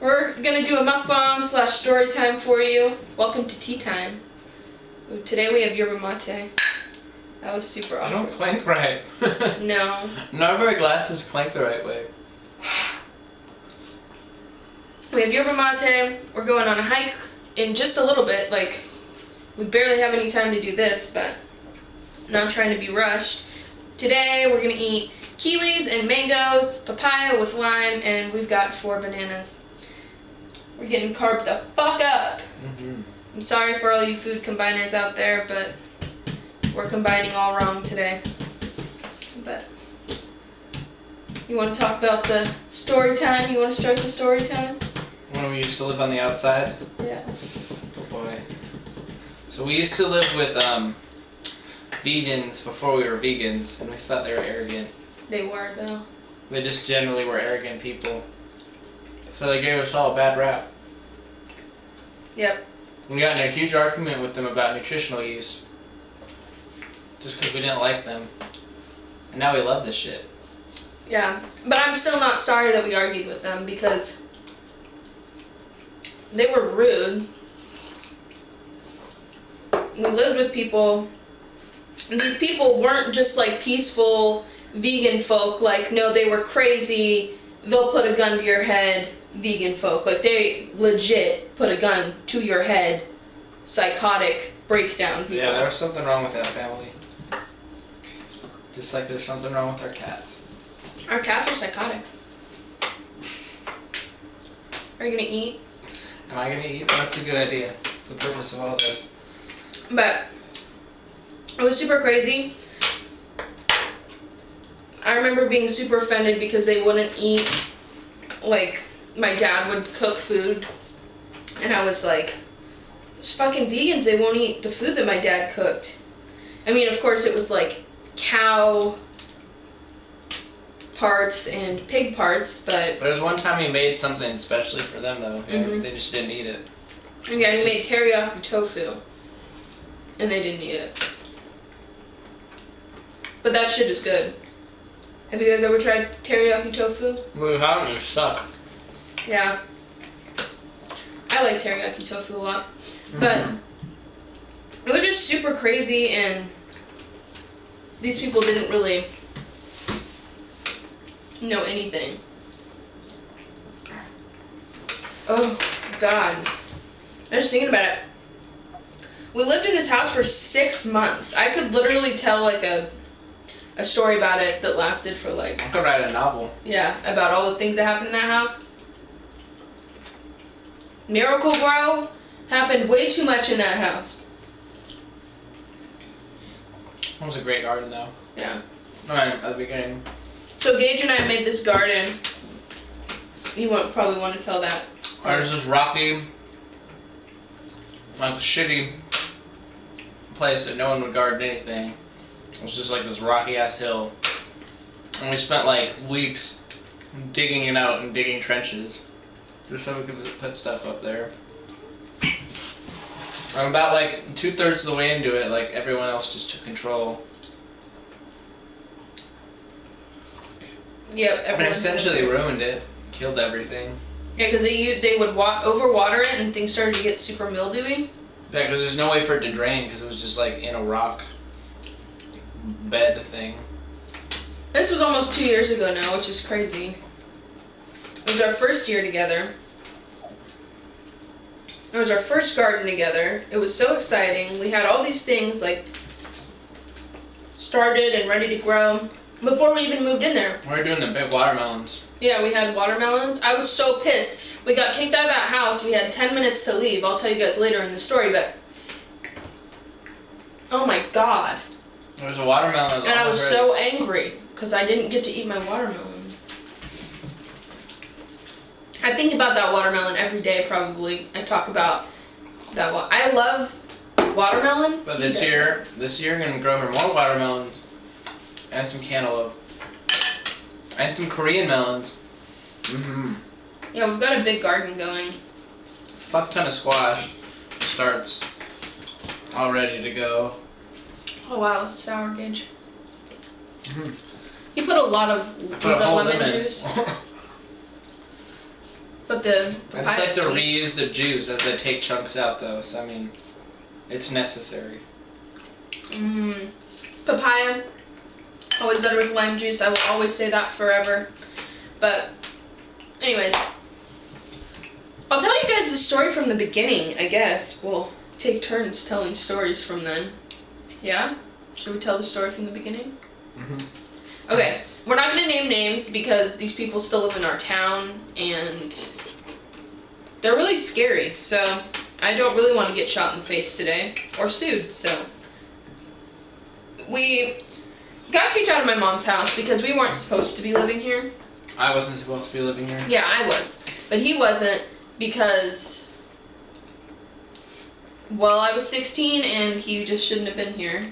We're gonna do a mukbang / story time for you. Welcome to tea time. Ooh, today we have yerba mate. That was super awkward. I don't clank right. No. None of our glasses clank the right way. We have yerba mate. We're going on a hike in just a little bit. Like, we barely have any time to do this, but I'm not trying to be rushed. Today we're gonna eat kiwis and mangoes, papaya with lime, and we've got 4 bananas. We're getting carved the fuck up. I'm sorry for all you food combiners out there, but we're combining all wrong today. But you want to talk about the story time? You want to start the story time? When we used to live on the outside? Yeah. Oh boy. So we used to live with vegans before we were vegans, and we thought they were arrogant. They were, though. They just generally were arrogant people. So they gave us all a bad rap. Yep. We got in a huge argument with them about nutritional use. Just because we didn't like them. And now we love this shit. Yeah. But I'm still not sorry that we argued with them because they were rude. We lived with people, and these people weren't just like peaceful vegan folk. Like, no, they were crazy, they'll put a gun to your head vegan folk. Like, they legit put a gun to your head, psychotic breakdown people. Yeah, there was something wrong with that family. Just like there's something wrong with our cats. Our cats are psychotic. Are you gonna eat? Am I gonna eat? That's a good idea. The purpose of all this. But it was super crazy. I remember being super offended because they wouldn't eat, like, my dad would cook food, and I was like, those fucking vegans, they won't eat the food that my dad cooked. I mean, of course, it was like cow parts and pig parts, but... There was one time he made something especially for them, though. They just didn't eat it. Yeah, he made teriyaki tofu, and they didn't eat it. But that shit is good. Have you guys ever tried teriyaki tofu? We haven't, it suck. Yeah. I like teriyaki tofu a lot. But it was just super crazy, and these people didn't really know anything. Oh, God. I'm just thinking about it. We lived in this house for 6 months. I could literally tell, like, a story about it that lasted for, like... I could write a novel. Yeah, about all the things that happened in that house. Miracle Grow happened way too much in that house. That was a great garden, though. Yeah. Alright, at the beginning. So Gage and I made this garden. You probably want to tell that. There's this rocky, like, shitty place that no one would garden anything. It was just like this rocky ass hill. And we spent like weeks digging it out and digging trenches. Just so we could put stuff up there. And about like 2/3 of the way into it, like everyone else just took control. Yep. And essentially ruined it. Killed everything. Yeah, because they would overwater it and things started to get super mildewy. Yeah, because there's no way for it to drain because it was just like in a rock bed thing. This was almost 2 years ago now, which is crazy. It was our first year together. It was our first garden together. It was so exciting. We had all these things like started and ready to grow before we even moved in there. We were doing the big watermelons. Yeah, we had watermelons. I was so pissed. We got kicked out of that house. We had 10 minutes to leave. I'll tell you guys later in the story, but oh my God. There was a watermelon. And I was so angry because I didn't get to eat my watermelon. I think about that watermelon every day, probably. I talk about that one. I love watermelon. But this year I'm going to grow her more watermelons and some cantaloupe and some Korean melons. Yeah, we've got a big garden going. Fuck ton of squash starts all ready to go. Oh wow, it's sour, Gage. You put a lot of put a whole lemon lemon. juice. But the I just like to sweet. reuse the juice as I take chunks out, though. So I mean, it's necessary. Papaya, always better with lime juice. I will always say that forever. But, anyways, I'll tell you guys the story from the beginning, I guess. We'll take turns telling stories from then. Yeah? Should we tell the story from the beginning? Mm-hmm. Okay, we're not going to name names because these people still live in our town, and they're really scary, so I don't really want to get shot in the face today, or sued, so. We got kicked out of my mom's house because we weren't supposed to be living here. I wasn't supposed to be living here. Yeah, I was. But he wasn't because, well, I was 16 and he just shouldn't have been here.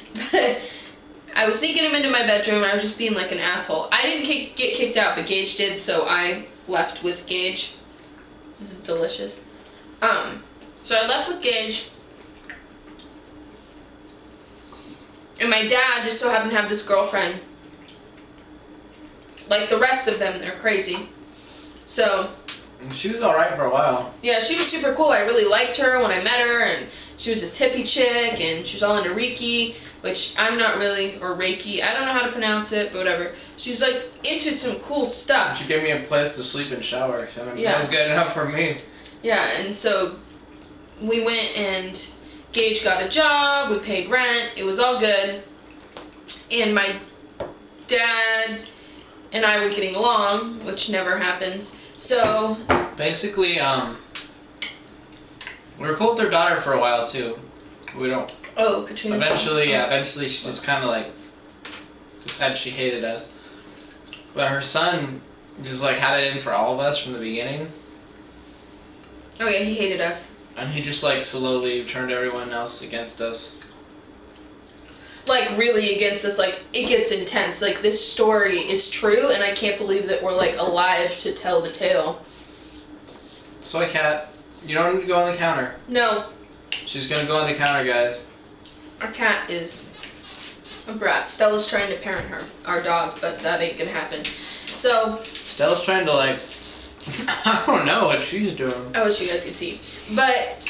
I was sneaking him into my bedroom and I was just being like an asshole. I didn't get kicked out, but Gage did, so I left with Gage. This is delicious. So I left with Gage. And my dad just so happened to have this girlfriend. Like the rest of them, they're crazy. So, She was alright for a while. yeah, she was super cool. I really liked her when I met her, and she was this hippie chick, and she was all into Reiki, which I'm not really, or Reiki, I don't know how to pronounce it, but whatever. She was like into some cool stuff. She gave me a place to sleep and shower. So I mean, Yeah. that was good enough for me. Yeah, and so we went and Gage got a job, we paid rent, it was all good, and my dad and I were getting along, which never happens, so... Basically, we were cool with their daughter for a while, too. We don't... Oh, Katrina. Eventually she just kind of, like, decided she hated us. But her son just, like, had it in for all of us from the beginning. Oh yeah, he hated us. And he just, like, slowly turned everyone else against us. Like, really against us, like, it gets intense. Like, this story is true, and I can't believe that we're, like, alive to tell the tale. Soy cat, you don't need to go on the counter. No, She's gonna go on the counter, guys. our cat is a brat. Stella's trying to parent her, our dog, but that ain't gonna happen. So, Stella's trying to, like... I don't know what she's doing. I wish you guys could see. But,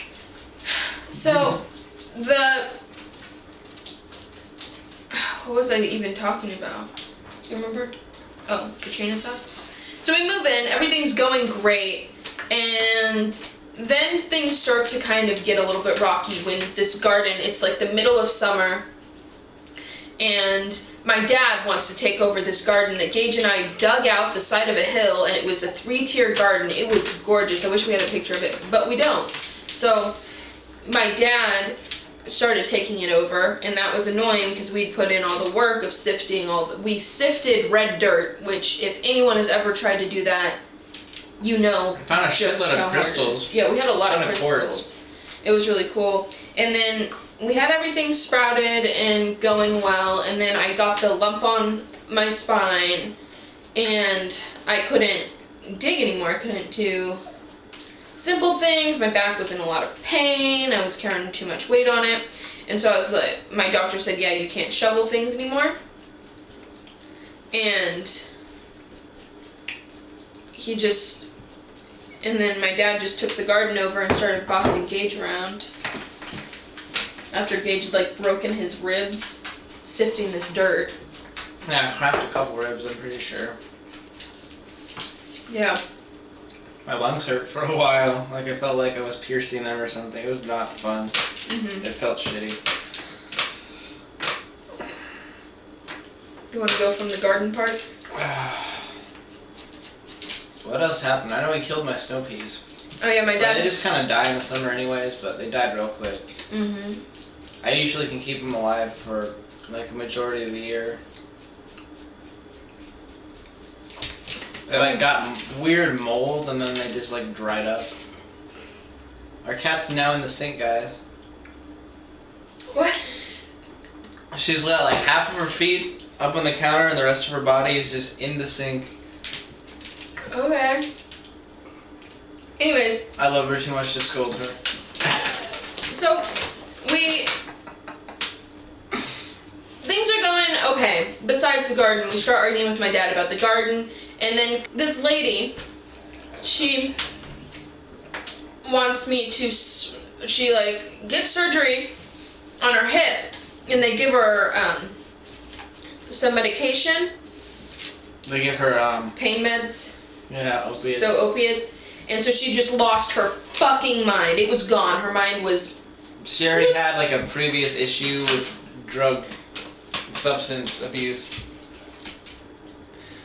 so, what was I even talking about? Do you remember? Oh, Katrina's house. So we move in, everything's going great, and then things start to kind of get a little bit rocky when this garden, it's like the middle of summer, and my dad wants to take over this garden that Gage and I dug out the side of a hill, and it was a 3-tier garden. It was gorgeous. I wish we had a picture of it, but we don't. So my dad started taking it over, and that was annoying because we'd put in all the work of sifting we sifted red dirt, which if anyone has ever tried to do that, you know. I found a just shitload how of hard it crystals. is. Yeah, we had a lot of Ton of crystals. quartz. It was really cool. And then we had everything sprouted and going well, and then I got the lump on my spine, and I couldn't dig anymore. I couldn't do simple things. My back was in a lot of pain. I was carrying too much weight on it. And so I was like, my doctor said, yeah, you can't shovel things anymore. And and then my dad just took the garden over and started bossing Gage around. After Gage like broken his ribs sifting this dirt. Yeah, I cracked a couple ribs, I'm pretty sure. Yeah. My lungs hurt for a while. Like, I felt like I was piercing them or something. It was not fun. Mm-hmm. It felt shitty. You want to go from the garden part? What else happened? I know we killed my snow peas. Oh yeah, my But dad. they just kind of die in the summer anyways, but they died real quick. Mm-hmm. I usually can keep them alive for like a majority of the year. They like got weird mold and then they just like dried up. Our cat's now in the sink, guys. What? She's got like half of her feet up on the counter and the rest of her body is just in the sink. Okay. Anyways. I love her too much to scold her. So, things are going okay. Besides the garden, we start arguing with my dad about the garden, and then this lady, she wants me to, she like gets surgery on her hip, and they give her some medication. They give her pain meds. Yeah, opiates. So opiates, and so she just lost her fucking mind. It was gone. Her mind was. She already had like a previous issue with drug, substance abuse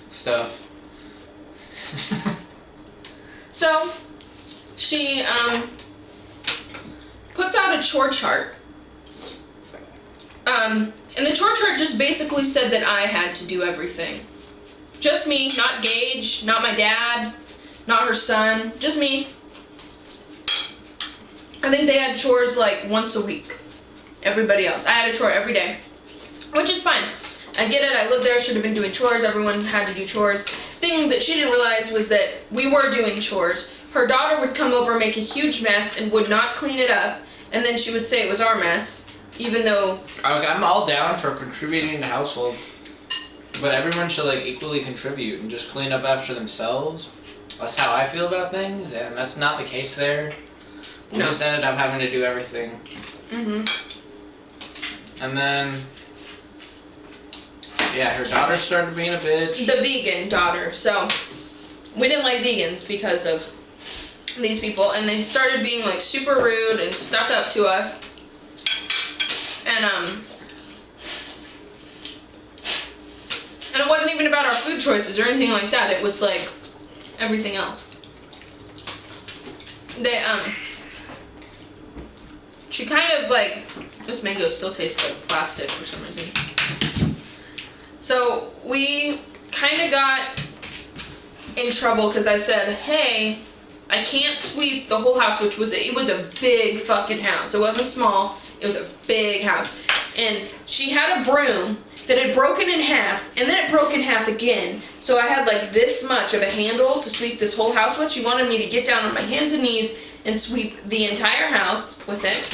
stuff. So she puts out a chore chart. And the chore chart just basically said that I had to do everything. Just me, not Gage, not my dad, not her son, just me. I think they had chores like once a week. Everybody else. I had a chore every day, which is fine. I get it, I lived there, should have been doing chores, everyone had to do chores. Thing that she didn't realize was that we were doing chores. Her daughter would come over, make a huge mess, and would not clean it up, and then she would say it was our mess, even though... I'm all down for contributing to households, but everyone should like equally contribute and just clean up after themselves. That's how I feel about things, and that's not the case there. We just ended up having to do everything. And then... yeah, her daughter started being a bitch. The vegan daughter. So, we didn't like vegans because of these people. And they started being, like, super rude and stuck up to us. And it wasn't even about our food choices or anything like that. It was, like, everything else. They, she kind of, like, this mango still tastes like plastic for some reason. So we kind of got in trouble because I said, hey, I can't sweep the whole house, which was, it was a big fucking house. It wasn't small, it was a big house. And she had a broom that had broken in half, and then it broke in half again. So I had like this much of a handle to sweep this whole house with. She wanted me to get down on my hands and knees and sweep the entire house with it.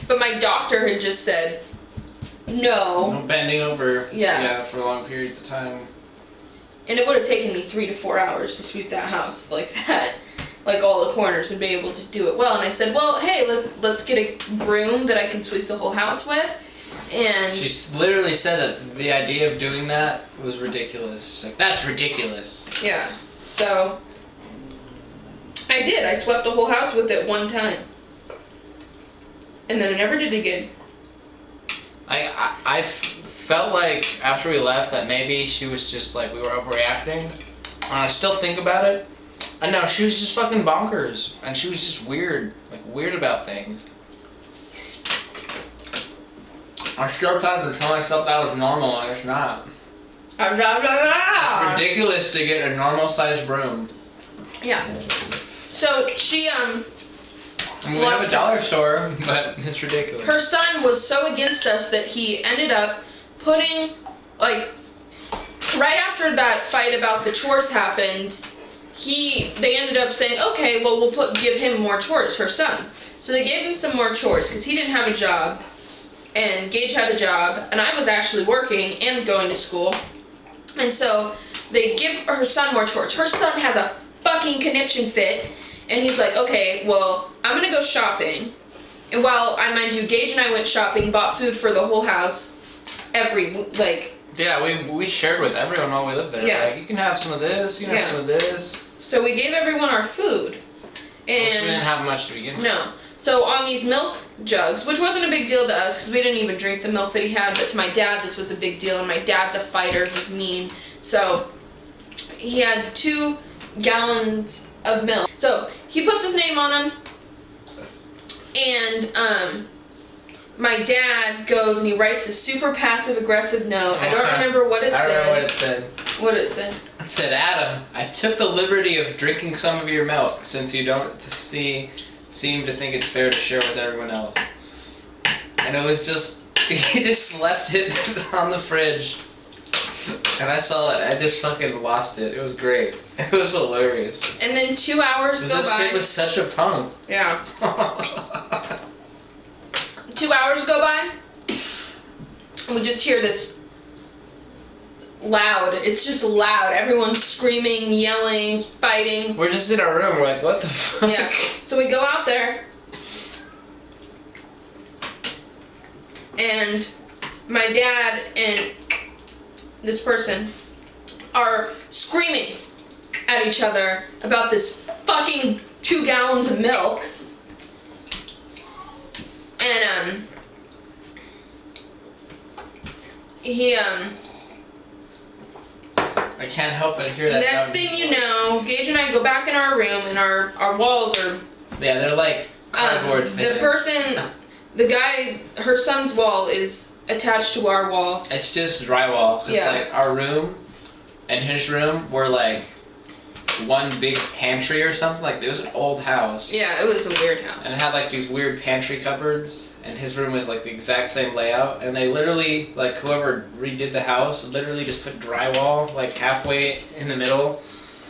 But my doctor had just said, no. Bending over. Yeah. For long periods of time. And it would have taken me 3 to 4 hours to sweep that house like that, like all the corners, and be able to do it well. And I said, well, hey, let's get a broom that I can sweep the whole house with. And she literally said that the idea of doing that was ridiculous. She's like, that's ridiculous. Yeah. So I did. I swept the whole house with it one time. And then I never did it again. I felt like after we left that maybe she was just like, we were overreacting. And I still think about it. I know, she was just fucking bonkers. And she was just weird. Like, weird about things. I still tried to tell myself that was normal, and it's not. It's ridiculous to get a normal-sized broom. Yeah. So she, I mean, we have a dollar store, but it's ridiculous. Her son was so against us that he ended up putting, like, right after that fight about the chores happened, they ended up saying, okay, well, we'll give him more chores, her son. So they gave him some more chores, because he didn't have a job, and Gage had a job, and I was actually working and going to school. And so they give her son more chores. Her son has a fucking conniption fit, and he's like, okay, well, I'm gonna go shopping. And while, mind you, Gage and I went shopping, bought food for the whole house, yeah, we shared with everyone while we lived there. Yeah. Like, you can have some of this, you can have some of this. So we gave everyone our food. And we didn't have much to begin with. No. So on these milk jugs, which wasn't a big deal to us, because we didn't even drink the milk that he had, but to my dad this was a big deal, and my dad's a fighter, he's mean. So he had 2 gallons of milk. So he puts his name on them, and my dad goes and he writes a super passive-aggressive note. I don't remember what it said. I remember what it said. What it said? It said, Adam, I took the liberty of drinking some of your milk since you don't seem to think it's fair to share with everyone else. And it was just, he just left it on the fridge. And I saw it, I just fucking lost it. It was great. It was hilarious. And then 2 hours go by. This kid was such a punk. Yeah. 2 hours go by, and we just hear this loud. It's just loud. Everyone's screaming, yelling, fighting. We're just in our room. We're like, what the fuck? Yeah. So we go out there, and my dad and this person are screaming at each other about this fucking 2 gallons of milk. And I can't help but hear that. Next thing you know, Gage and I go back in our room, and our walls are. Yeah, they're like cardboard. The person, the guy, her son's wall is attached to our wall. It's just drywall. Cause Yeah. like our room and his room were like one big pantry or something. Like it was an old house. Yeah, it was a weird house. And it had like these weird pantry cupboards. And his room was like the exact same layout. And they literally, like whoever redid the house, literally just put drywall like halfway in the middle.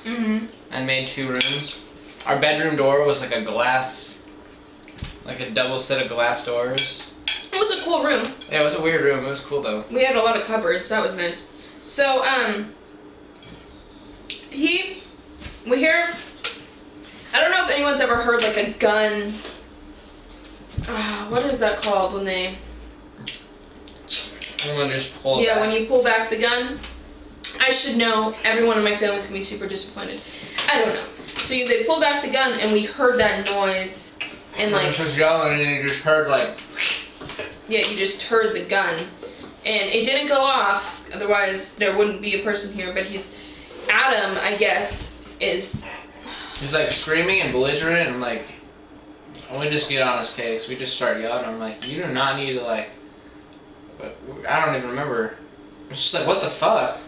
Mhm. And made 2 rooms. Our bedroom door was like a glass, like a double set of glass doors. It was a cool room. Yeah, it was a weird room. It was cool though. We had a lot of cupboards. That was nice. So we hear. I don't know if anyone's ever heard like a gun. What is that called when they? Someone just pulled. Yeah, back. when you pull back the gun. I should know. Everyone in my family's gonna be super disappointed. I don't know. So they pulled back the gun, and we heard that noise, and like. It was just yelling, and you just heard like. Yeah, you just heard the gun, and it didn't go off. Otherwise, there wouldn't be a person here. But Adam, I guess, is. He's like screaming and belligerent, and like. And we just get on his case. We just start yelling. I'm like, you do not need to like. But I don't even remember. It's just like, what the fuck?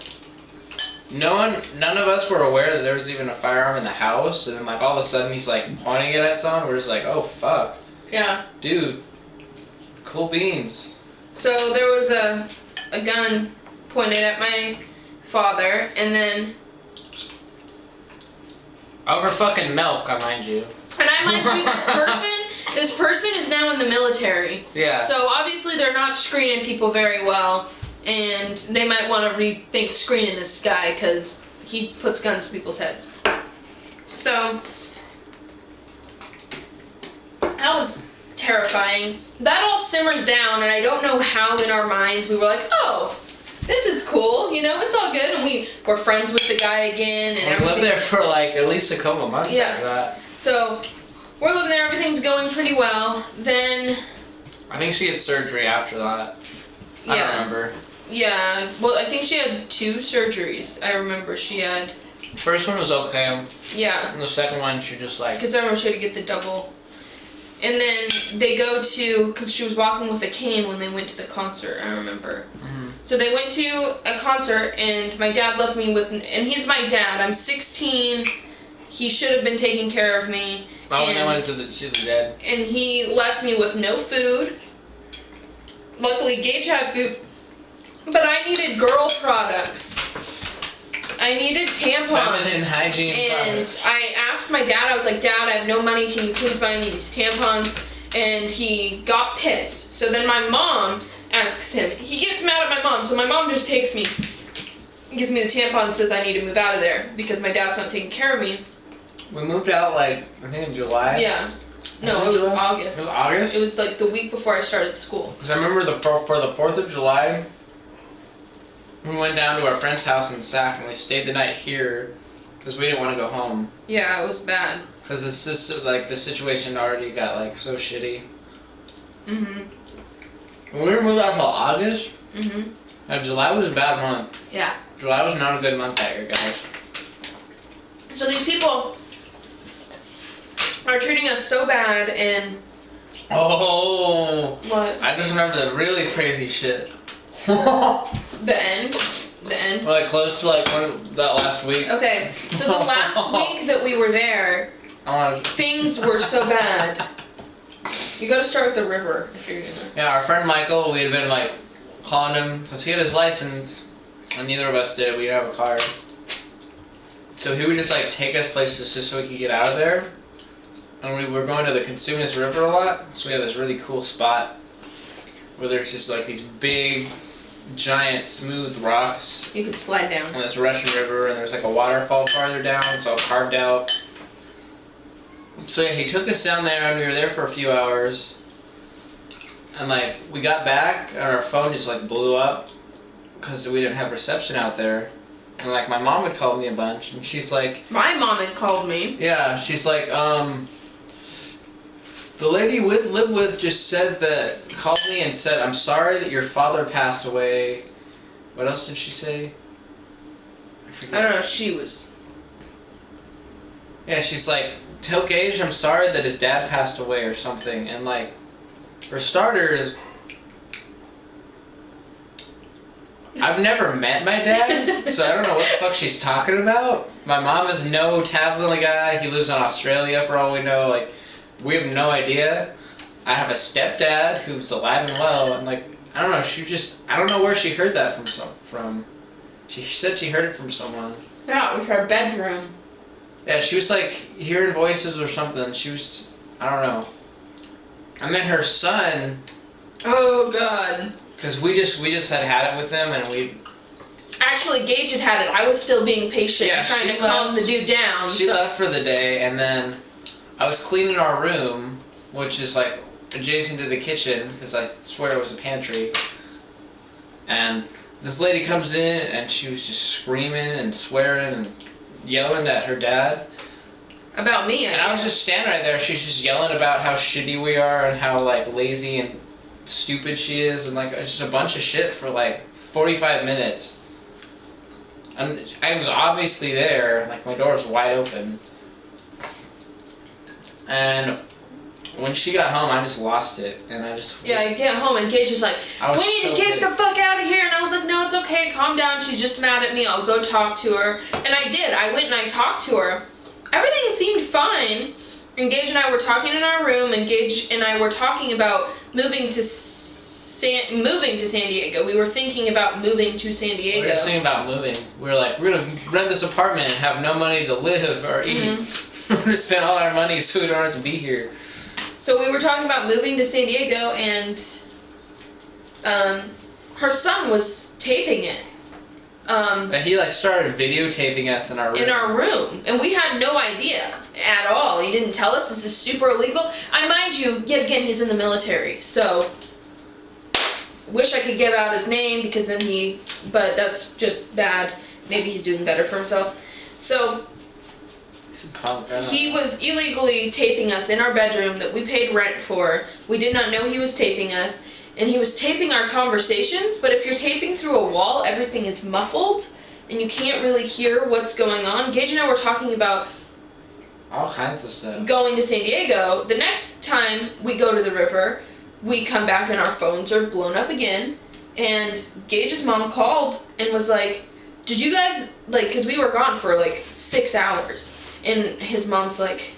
None of us were aware that there was even a firearm in the house, and then like all of a sudden he's like pointing it at someone. We're just like, oh fuck. Yeah. Dude. Cool beans. So there was a gun pointed at my father, and then. Over fucking milk, I mind you. And I mind you, this person is now in the military. Yeah. So obviously they're not screening people very well, and they might want to rethink screening this guy because he puts guns to people's heads. So that was terrifying. That all simmers down, and I don't know how in our minds we were like, oh, this is cool, you know, it's all good, and we were friends with the guy again, and We lived there for like at least a couple months after that. So we're living there, everything's going pretty well. Then I think she had surgery after that. I don't remember. Yeah, well, I think she had 2 surgeries. I remember she had. First one was okay. Yeah. And the second one, she just like. Because I remember she had to get the double. And then they go to, because she was walking with a cane when they went to the concert, I remember. Mm-hmm. So they went to a concert, and my dad left me with, and he's my dad. I'm 16. He should have been taking care of me. Oh, when they went to the dead. And he left me with no food. Luckily, Gage had food. But I needed girl products. I needed tampons. Feminine hygiene and products. I asked my dad, I was like, Dad, I have no money. Can you please buy me these tampons? And he got pissed. So then my mom asks him. He gets mad at my mom. So my mom just takes me, gives me the tampon and says I need to move out of there because my dad's not taking care of me. We moved out like, I think in July. Yeah. No, it was August. It was August? It was like the week before I started school. Because I remember for the 4th of July, we went down to our friend's house in Sac and we stayed the night here because we didn't want to go home. Yeah, it was bad. Because the situation already got like so shitty. Mhm. When we were moved out till August, Mhm. July was a bad month. Yeah. July was not a good month that year, guys. So these people are treating us so bad, and Oh, what? I just remember the really crazy shit. The end. The end. Like close to like that last week. Okay. So the last week that we were there, things were so bad. You got to start with the river if you're gonna. Yeah, our friend Michael, we had been like calling him because he had his license, and neither of us did. We didn't have a car, so he would just like take us places just so we could get out of there. And we were going to the Consumnes River a lot, so we have this really cool spot where there's just like these big giant smooth rocks. You could slide down. And this Russian river, and there's like a waterfall farther down. It's all carved out. So yeah, he took us down there, and we were there for a few hours. And like we got back, and our phone just like blew up because we didn't have reception out there. And like my mom had called me a bunch, and she's like, my mom had called me. Yeah, she's like, the lady we live with just called me and said, I'm sorry that your father passed away. What else did she say? I don't know, she was... Yeah, she's like, tell Gage I'm sorry that his dad passed away or something. And like, for starters, I've never met my dad, so I don't know what the fuck she's talking about. My mom has no tabs on the guy. He lives in Australia for all we know. Like, we have no idea. I have a stepdad who's alive and well, and like, I don't know, I don't know where she heard that from. She said she heard it from someone. Yeah, it was her bedroom. Yeah, she was like hearing voices or something. I don't know. And then her son. Oh God. Because we just had it with them, and we... Actually, Gage had it. I was still being patient, yeah, trying to calm the dude down. She left for the day, and then I was cleaning our room, which is like adjacent to the kitchen, because I swear it was a pantry. And this lady comes in, and she was just screaming and swearing and yelling at her dad. About me, I was just standing right there. She's just yelling about how shitty we are and how like lazy and stupid she is, and like just a bunch of shit for like 45 minutes. And I was obviously there, like my door was wide open. And when she got home, I just lost it, and I just... Yeah, I get home, and Gage is like, we need to get the fuck out of here, and I was like, no, it's okay, calm down, she's just mad at me, I'll go talk to her. And I did, I went and I talked to her. Everything seemed fine, and Gage and I were talking in our room, and Gage and I were talking about moving to San Diego. We were thinking about moving to San Diego. We were thinking about moving. We were like, we're going to rent this apartment and have no money to live or eat. We're going to spend all our money so we don't have to be here. So we were talking about moving to San Diego, and her son was taping it. And he like started videotaping us in our room. In our room, and we had no idea at all. He didn't tell us. This is super illegal. Mind you, yet again, he's in the military, so wish I could give out his name because then but that's just bad. Maybe he's doing better for himself. So he's a punk. He was illegally taping us in our bedroom that we paid rent for. We did not know he was taping us. And he was taping our conversations, but if you're taping through a wall, everything is muffled, and you can't really hear what's going on. Gage and I were talking about all kinds of stuff. Going to San Diego. The next time we go to the river, we come back and our phones are blown up again, and Gage's mom called and was like, did you guys, like, because we were gone for like 6 hours, and his mom's like,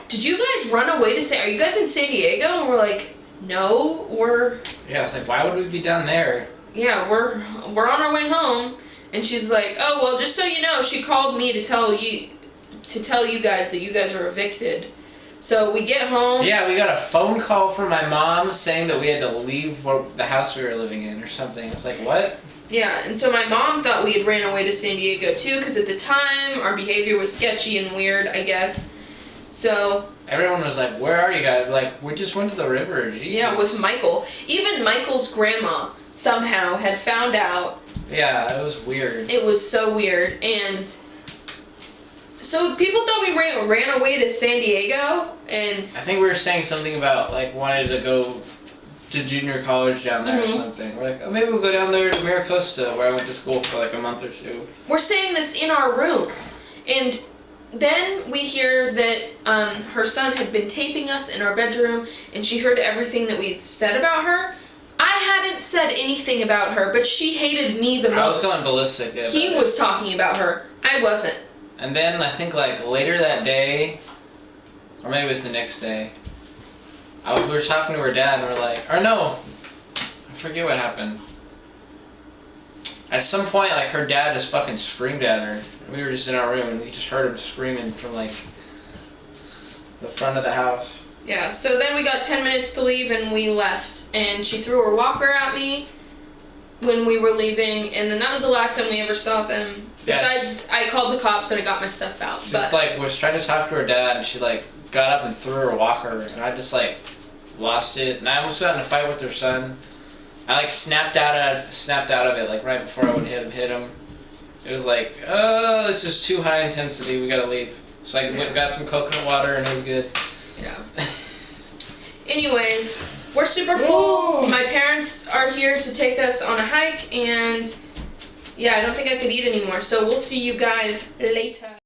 did you guys run away are you guys in San Diego? And we're like, no, we're... Yeah, it's like, why would we be down there? Yeah, we're on our way home, and she's like, oh, well, just so you know, she called me to tell you guys that you guys are evicted. So we get home... Yeah, we got a phone call from my mom saying that we had to leave the house we were living in or something. It's like, what? Yeah, and so my mom thought we had ran away to San Diego, too, because at the time, our behavior was sketchy and weird, I guess. So... Everyone was like, where are you guys? Like, we just went to the river, Jesus. Yeah, with Michael. Even Michael's grandma somehow had found out. Yeah, it was weird. It was so weird. And so people thought we ran away to San Diego, and... I think we were saying something about, like, wanting to go to junior college down there or something. We're like, oh, maybe we'll go down there to Maricosta, where I went to school for, like, a month or two. We're saying this in our room. And... Then we hear that her son had been taping us in our bedroom, and she heard everything that we'd said about her. I hadn't said anything about her, but she hated me the most. I was going ballistic. Yeah, he was talking about her. I wasn't. And then I think like later that day, or maybe it was the next day, we were talking to her dad, and we're like, or no, I forget what happened. At some point, like, her dad just fucking screamed at her. We were just in our room, and we just heard him screaming from, like, the front of the house. Yeah, so then we got 10 minutes to leave, and we left. And she threw her walker at me, when we were leaving, and then that was the last time we ever saw them. Besides, I called the cops and I got my stuff out. She's like was trying to talk to her dad, and she like got up and threw her walker, and I just like lost it, and I almost got in a fight with her son. I like snapped out of it like right before I would hit him. It was like, oh, this is too high intensity. We gotta leave. So I went and got some coconut water, and it was good. Yeah. Anyways, we're super full. Whoa. My parents are here to take us on a hike, and yeah, I don't think I could eat anymore. So we'll see you guys later.